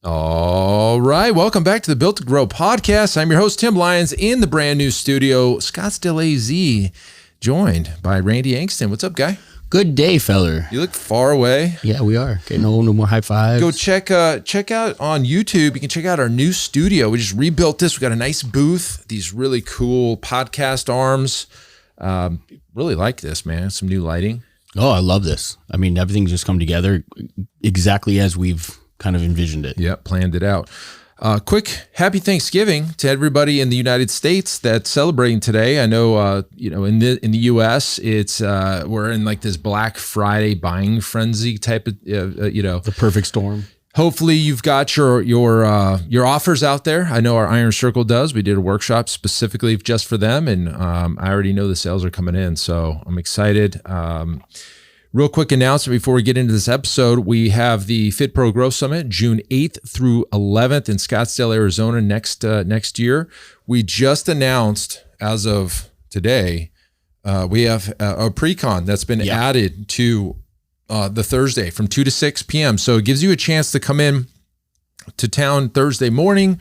All right. Welcome back to the Built to Grow podcast. I'm your host, Tim Lyons, in the brand new studio, Scottsdale AZ, joined by Randy Angston. What's up, guy? Good day, feller. You look far away. Yeah, we are. Getting old, no more high fives. Go check out on YouTube. You can check out our new studio. We just rebuilt this. We got a nice booth, these really cool podcast arms. Really like this, man. Some new lighting. Oh, I love this. I mean, everything's just come together exactly as we've kind of envisioned it. Yep, planned it out. Quick happy Thanksgiving to everybody in the United States that's celebrating today. I know, in the U.S., it's we're in like this Black Friday buying frenzy type of, The perfect storm. Hopefully you've got your offers out there. I know our Iron Circle does. We did a workshop specifically just for them, and I already know the sales are coming in, so I'm excited. Real quick announcement before we get into this episode, we have the FitPro Growth Summit, June 8th through 11th in Scottsdale, Arizona next year. We just announced as of today, we have a pre-con that's been added to the Thursday from 2 to 6 p.m. So it gives you a chance to come in to town Thursday morning.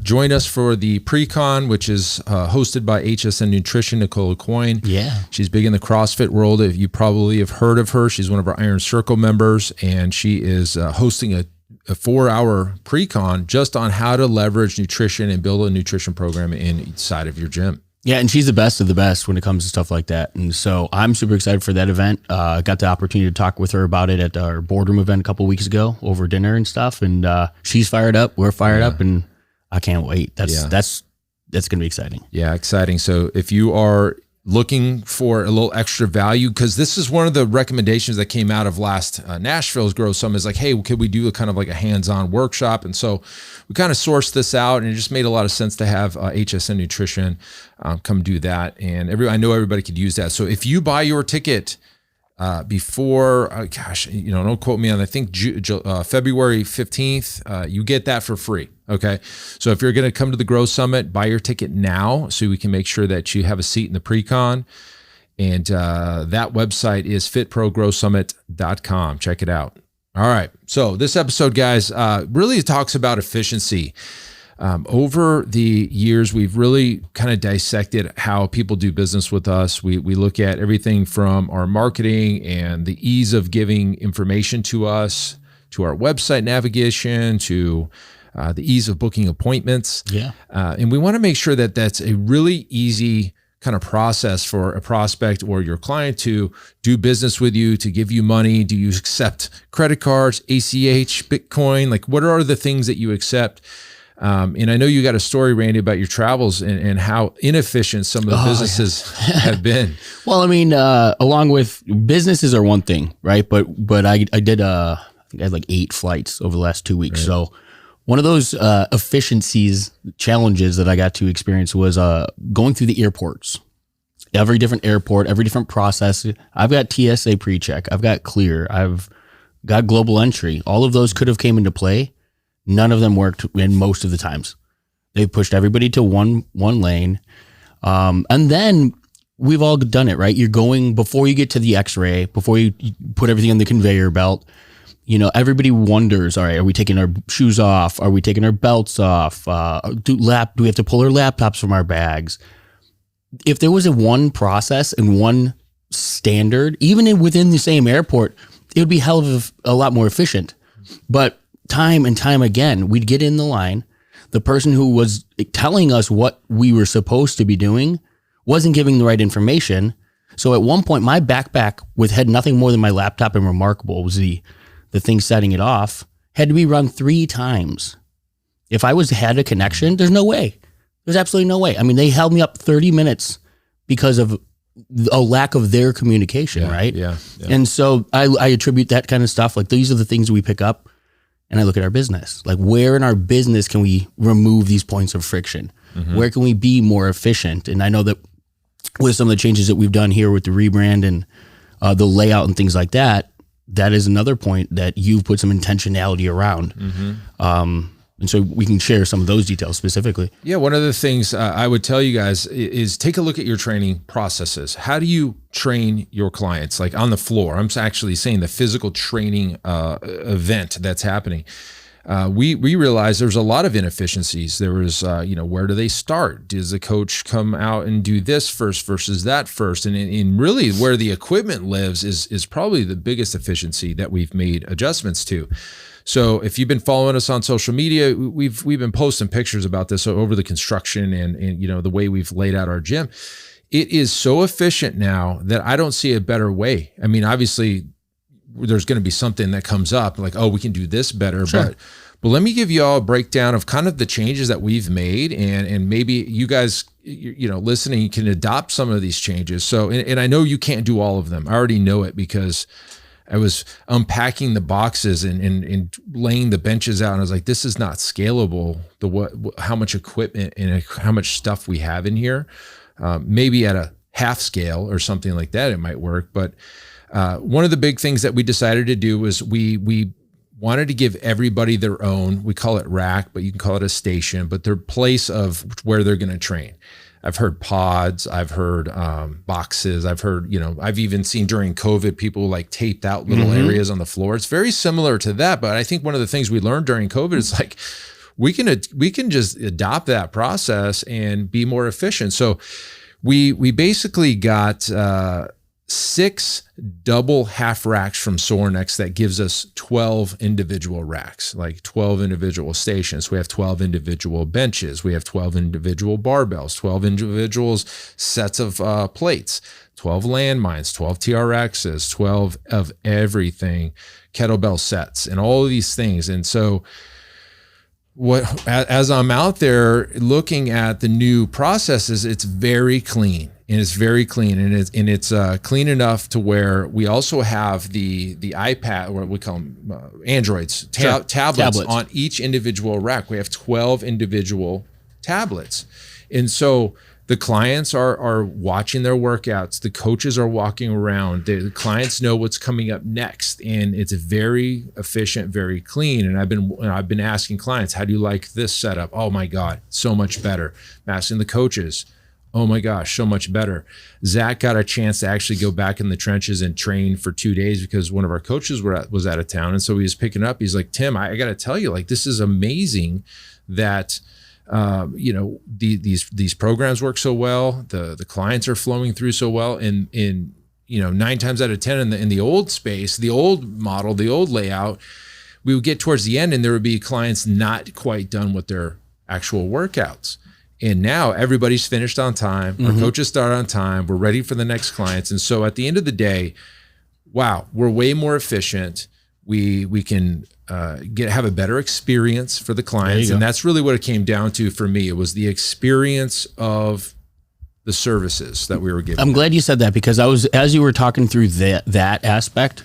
Join us for the pre-con, which is hosted by HSN Nutrition, Nicole Coyne. Yeah. She's big in the CrossFit world. You probably have heard of her. She's one of our Iron Circle members, and she is hosting a 4-hour pre-con just on how to leverage nutrition and build a nutrition program inside of your gym. Yeah, and she's the best of the best when it comes to stuff like that. And so I'm super excited for that event. I got the opportunity to talk with her about it at our boardroom event a couple of weeks ago over dinner and stuff. And she's fired up. We're fired up, and I can't wait. That's going to be exciting. Yeah, exciting. So if you are looking for a little extra value, because this is one of the recommendations that came out of last Nashville's Growth Summit, is like, hey, could we do a kind of like a hands-on workshop? And so we kind of sourced this out, and it just made a lot of sense to have HSN Nutrition come do that. And I know everybody could use that. So if you buy your ticket before, don't quote me on, I think February 15th, you get that for free. Okay. So if you're going to come to the Growth Summit, buy your ticket now so we can make sure that you have a seat in the pre-con. And that website is fitprogrowthsummit.com. Check it out. All right. So this episode, guys, really talks about efficiency. Over the years, we've really kind of dissected how people do business with us. We look at everything from our marketing and the ease of giving information to us, to our website navigation, to the ease of booking appointments. Yeah. And we want to make sure that that's a really easy kind of process for a prospect or your client to do business with you, to give you money. Do you accept credit cards, ACH, Bitcoin? Like, what are the things that you accept? And I know you got a story, Randy, about your travels and how inefficient some of the businesses have been. Well, I mean, along with businesses are one thing, right? But I did I think I had like 8 flights over the last 2 weeks. Right. So one of those efficiencies challenges that I got to experience was going through the airports. Every different airport, every different process. I've got TSA pre-check. I've got clear. I've got global entry. All of those could have came into play. None of them worked in most of the times. They pushed everybody to one lane. And then we've all done it, right? You're going, before you get to the x-ray, before you put everything on the conveyor belt, everybody wonders, all right, are we taking our shoes off? Are we taking our belts off? Do we have to pull our laptops from our bags? If there was a one process and one standard, even within the same airport, it would be a lot more efficient. But time and time again, we'd get in the line. The person who was telling us what we were supposed to be doing wasn't giving the right information. So at one point, my backpack had nothing more than my laptop and Remarkable was the thing setting it off, had to be run 3 times. If I had a connection, there's no way. There's absolutely no way. I mean, they held me up 30 minutes because of a lack of their communication, right? Yeah. And so I attribute that kind of stuff. Like, these are the things we pick up. And I look at our business, like, where in our business can we remove these points of friction? Mm-hmm. Where can we be more efficient? And I know that with some of the changes that we've done here with the rebrand and the layout and things like that, that is another point that you've put some intentionality around. Mm-hmm. And so we can share some of those details specifically. Yeah, one of the things I would tell you guys is take a look at your training processes. How do you train your clients, like on the floor? I'm actually saying the physical training event that's happening. we realized there's a lot of inefficiencies. There was, where do they start? Does the coach come out and do this first versus that first? And really where the equipment lives is probably the biggest efficiency that we've made adjustments to. So if you've been following us on social media, we've been posting pictures about this over the construction and the way we've laid out our gym. It is so efficient now that I don't see a better way. I mean, obviously there's going to be something that comes up like, oh, we can do this better. Sure. But let me give you all a breakdown of kind of the changes that we've made, and maybe you guys, listening can adopt some of these changes. So, and I know you can't do all of them. I already know it because I was unpacking the boxes and laying the benches out, and I was like, this is not scalable. How much equipment and how much stuff we have in here. Maybe at a half scale or something like that, it might work. But one of the big things that we decided to do was we wanted to give everybody their own, we call it rack, but you can call it a station, but their place of where they're going to train. I've heard pods, I've heard boxes, I've heard, I've even seen during COVID, people like taped out little areas on the floor. It's very similar to that. But I think one of the things we learned during COVID is like, we can just adopt that process and be more efficient. So we basically got 6 double half racks from Sorinex that gives us 12 individual racks, like 12 individual stations. We have 12 individual benches. We have 12 individual barbells, 12 individual sets of plates, 12 landmines, 12 TRXs, 12 of everything, kettlebell sets, and all of these things. And so as I'm out there looking at the new processes, it's very clean. And it's very clean, and it's clean enough to where we also have the iPad, or we call them Androids, tablets on each individual rack. We have 12 individual tablets, and so the clients are watching their workouts. The coaches are walking around. The clients know what's coming up next, and it's very efficient, very clean. And I've been asking clients, how do you like this setup? Oh my God, so much better. I'm asking the coaches, oh my gosh, so much better. Zach got a chance to actually go back in the trenches and train for 2 days because one of our coaches was out of town. And so he was picking up. He's like, Tim, I got to tell you, like, this is amazing that, these programs work so well. The clients are flowing through so well. And 9 times out of 10 in the old space, the old model, the old layout, we would get towards the end and there would be clients not quite done with their actual workouts. And now everybody's finished on time. Our coaches start on time. We're ready for the next clients. And so at the end of the day, wow, we're way more efficient. We can have a better experience for the clients. And that's really what it came down to for me. It was the experience of the services that we were giving. I'm glad you said that, because as you were talking through that aspect,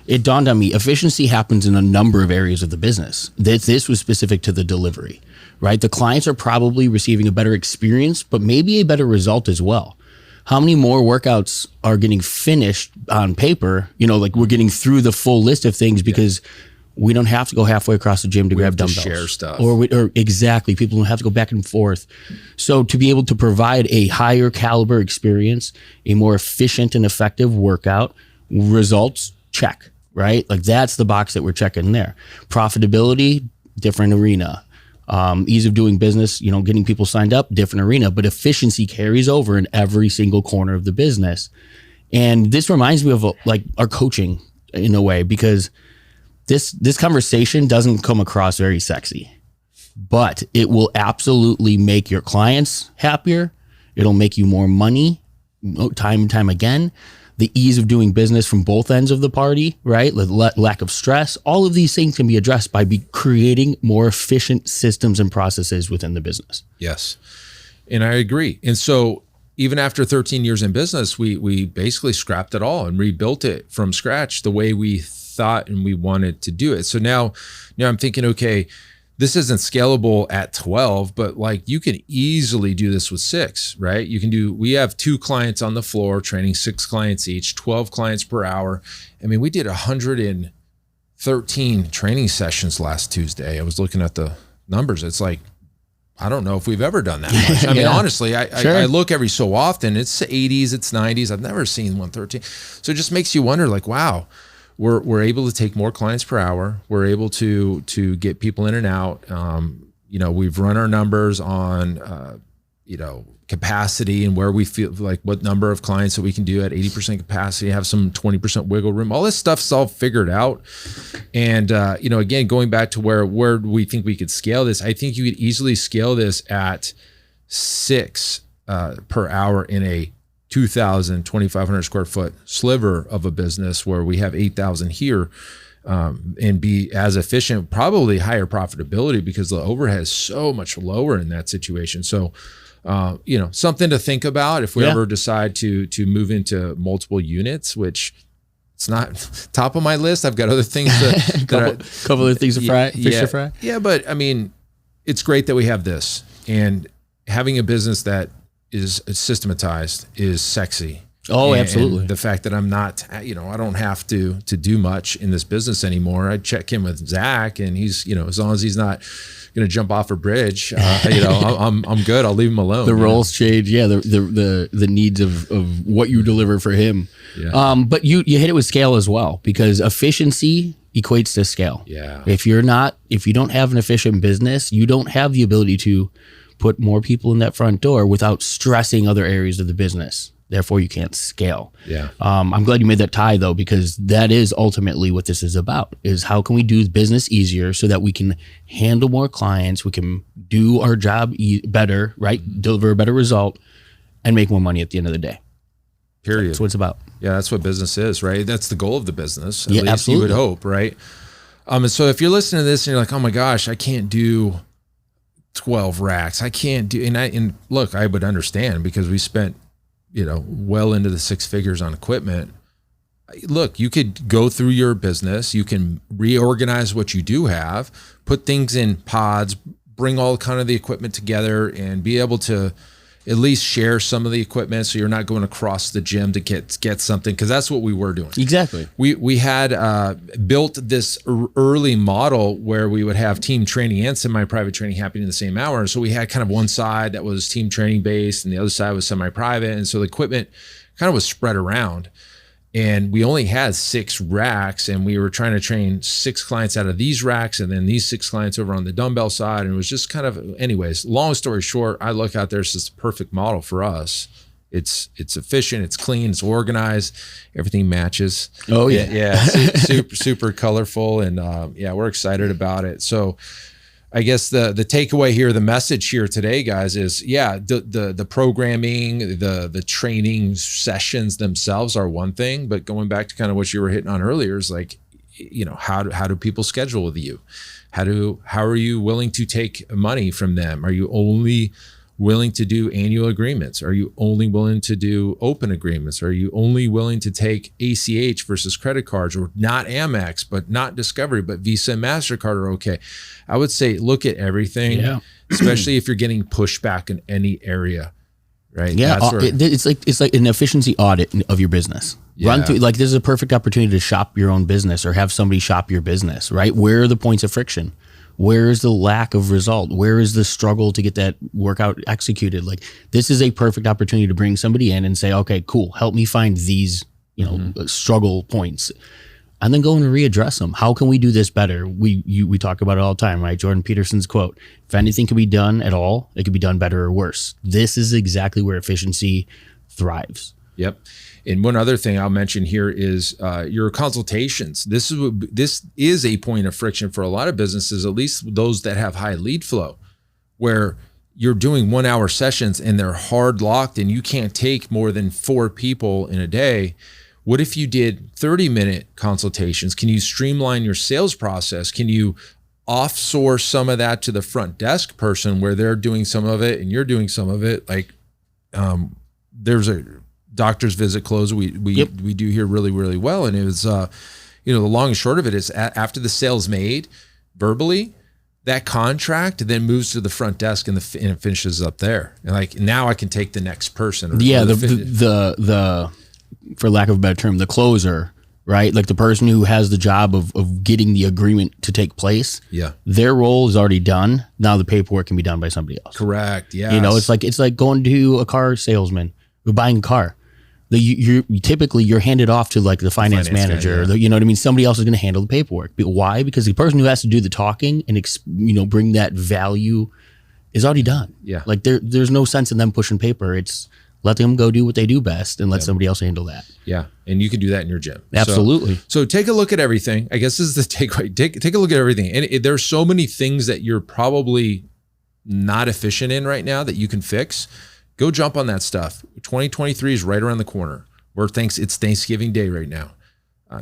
it dawned on me, efficiency happens in a number of areas of the business. This was specific to the delivery, right? The clients are probably receiving a better experience, but maybe a better result as well. How many more workouts are getting finished on paper? Like we're getting through the full list of things because we don't have to go halfway across the gym to grab dumbbells. Share stuff. Or exactly. People don't have to go back and forth. So to be able to provide a higher caliber experience, a more efficient and effective workout, results, check, right? Like that's the box that we're checking there. Profitability, different arena. Ease of doing business, getting people signed up, different arena, but efficiency carries over in every single corner of the business. And this reminds me of like our coaching in a way, because this conversation doesn't come across very sexy, but it will absolutely make your clients happier. It'll make you more money time and time again. The ease of doing business from both ends of the party, right? Lack of stress. All of these things can be addressed by creating more efficient systems and processes within the business. Yes. And I agree. And so even after 13 years in business, we basically scrapped it all and rebuilt it from scratch the way we thought and we wanted to do it. So now I'm thinking, okay, this isn't scalable at 12, but like you can easily do this with 6, right? We have 2 clients on the floor training 6 clients each, 12 clients per hour. I mean, we did 113 training sessions last Tuesday. I was looking at the numbers. It's like, I don't know if we've ever done that much. I mean, honestly, I look every so often, it's 80s, it's 90s. I've never seen 113. So it just makes you wonder like, wow, we're able to take more clients per hour. We're able to get people in and out. We've run our numbers on, capacity and where we feel like what number of clients that we can do at 80% capacity, have some 20% wiggle room. All this stuff's all figured out. And, again, going back to where we think we could scale this, I think you could easily scale this at 6 per hour in a 2,000, 2,500 square foot sliver of a business where we have 8,000 here, and be as efficient, probably higher profitability because the overhead is so much lower in that situation. So, something to think about if we ever decide to move into multiple units, which it's not top of my list. I've got other things couple other things to fry, fish to fry. Yeah, but I mean, it's great that we have this, and having a business that is systematized is sexy. Oh, absolutely. And the fact that I'm not, I don't have to do much in this business anymore. I check in with Zach, and he's, as long as he's not going to jump off a bridge, I'm good. I'll leave him alone. The roles change. Yeah. The needs of what you deliver for him. Yeah. But you hit it with scale as well, because efficiency equates to scale. Yeah. If you don't have an efficient business, you don't have the ability to put more people in that front door without stressing other areas of the business. Therefore, you can't scale. Yeah. I'm glad you made that tie, though, because that is ultimately what this is about, is how can we do business easier so that we can handle more clients, we can do our job better, right? Deliver a better result and make more money at the end of the day. Period. That's what it's about. Yeah, that's what business is, right? That's the goal of the business. At yeah, least absolutely. You would hope, right? And so if you're listening to this and you're like, oh my gosh, I can't do 12 racks. I can't do, and look, I would understand because we spent, well into the 6 figures on equipment. Look, you could go through your business. You can reorganize what you do have, put things in pods, bring all kind of the equipment together, and be able to at least share some of the equipment so you're not going across the gym to get something, because that's what we were doing. Exactly. We had built this early model where we would have team training and semi-private training happening in the same hour. So we had kind of one side that was team training based and the other side was semi-private. And so the equipment kind of was spread around. And we only had 6 racks, and we were trying to train 6 clients out of these racks and then these 6 clients over on the dumbbell side. And it was just kind of, anyways, long story short, I look out there, it's just the perfect model for us. It's efficient, it's clean, it's organized, everything matches. Oh yeah. Yeah. Super colorful. And we're excited about it. So I guess the takeaway here, the message here today, guys, is the programming, the training sessions themselves are one thing, but going back to kind of what you were hitting on earlier is like, how do people schedule with you? How are you willing to take money from them? Are you only willing to do annual agreements? Are you only willing to do open agreements? Are you only willing to take ACH versus credit cards, or not Amex, but not Discovery, but Visa and MasterCard are okay? I would say look at everything, especially if you're getting pushback in any area, right? Yeah, it's like an efficiency audit of your business. Yeah. Run through, like, this is a perfect opportunity to shop your own business or have somebody shop your business, right? Where are the points of friction? Where is the lack of result? Where is the struggle to get that workout executed? Like, this is a perfect opportunity to bring somebody in and say, okay, cool, help me find these, struggle points, and then go and readdress them. How can we do this better? We talk about it all the time, right? Jordan Peterson's quote: if anything can be done at all, it can be done better or worse. This is exactly where efficiency thrives. Yep. And one other thing I'll mention here is your consultations. This is a point of friction for a lot of businesses, at least those that have high lead flow, where you're doing 1-hour sessions and they're hard locked and you can't take more than 4 people in a day. What if you did 30-minute consultations? Can you streamline your sales process? Can you offsource some of that to the front desk person where they're doing some of it and you're doing some of it? Like, there's a doctor's visit close we do here really, really well. And it was, the long and short of it is after the sale's made verbally, that contract then moves to the front desk and it finishes up there. And like, now I can take the next person. The for lack of a better term, the closer, right? Like the person who has the job of getting the agreement to take place. Yeah. Their role is already done. Now the paperwork can be done by somebody else. Correct. Yeah. It's like going to a car salesman. We're buying a car. you typically you're handed off to like the finance manager, guy, you know what I mean? Somebody else is going to handle the paperwork. But why? Because the person who has to do the talking and bring that value is already done. Yeah. Like there's no sense in them pushing paper. It's let them go do what they do best and let somebody else handle that. Yeah. And you can do that in your gym. Absolutely. So take a look at everything. I guess this is the takeaway. Take a look at everything. And there's so many things that you're probably not efficient in right now that you can fix. Go jump on that stuff. 2023 is right around the corner. It's Thanksgiving Day right now.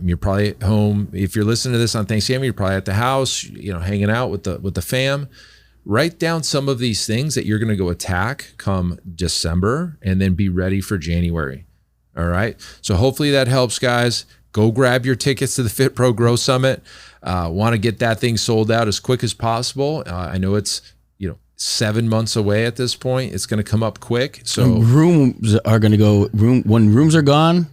You're probably at home. If you're listening to this on Thanksgiving, you're probably at the house, hanging out with the fam. Write down some of these things that you're going to go attack come December and then be ready for January. All right. So hopefully that helps, guys. Go grab your tickets to the FitPro Growth Summit. Want to get that thing sold out as quick as possible. I know it's 7 months away at this point. It's going to come up quick. So rooms are going to go when rooms are gone.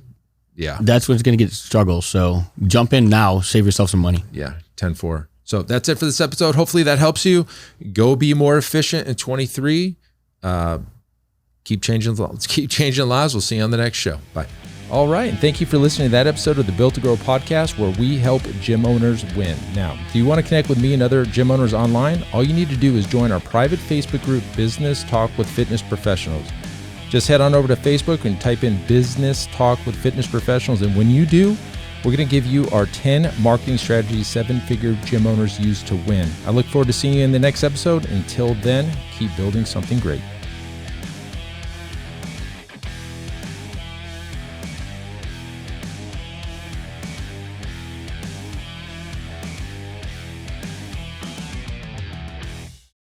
Yeah. That's when it's going to get struggle. So jump in now, save yourself some money. Yeah. 10-4. So that's it for this episode. Hopefully that helps you. Go be more efficient in 23. Keep changing lives. We'll see you on the next show. Bye. All right. And thank you for listening to that episode of the Built to Grow podcast, where we help gym owners win. Now, do you want to connect with me and other gym owners online? All you need to do is join our private Facebook group, Business Talk with Fitness Professionals. Just head on over to Facebook and type in Business Talk with Fitness Professionals. And when you do, we're going to give you our 10 marketing strategies 7-figure gym owners use to win. I look forward to seeing you in the next episode. Until then, keep building something great.